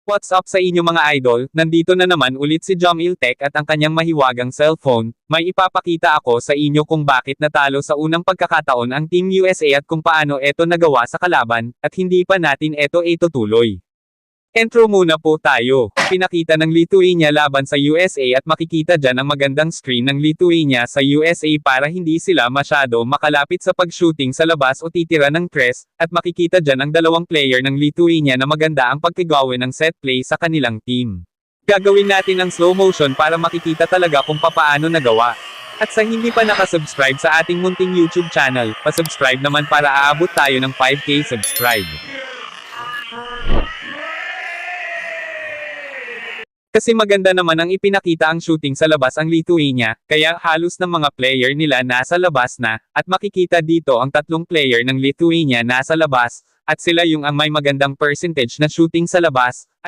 What's up sa inyo mga idol, nandito na naman ulit si Jomil Tech at ang kanyang mahiwagang cellphone. May ipapakita ako sa inyo kung bakit natalo sa unang pagkakataon ang Team USA at kung paano ito nagawa sa kalaban, at hindi pa natin ito itutuloy. Intro muna po tayo. Pinakita ng Lithuania laban sa USA at makikita dyan ang magandang screen ng Lithuania sa USA para hindi sila masyado makalapit sa pag-shooting sa labas o titira ng tres, at makikita dyan ang dalawang player ng Lithuania na maganda ang pagkagawin ng set play sa kanilang team. Gagawin natin ang slow motion para makikita talaga kung papaano nagawa. At sa hindi pa nakasubscribe sa ating munting YouTube channel, pasubscribe naman para aabot tayo ng 5K subscribe. Kasi maganda naman ang ipinakita ang shooting sa labas ang Lithuania, kaya halos ng mga player nila nasa labas na, at makikita dito ang tatlong player ng Lithuania nasa labas, at sila yung ang may magandang percentage na shooting sa labas.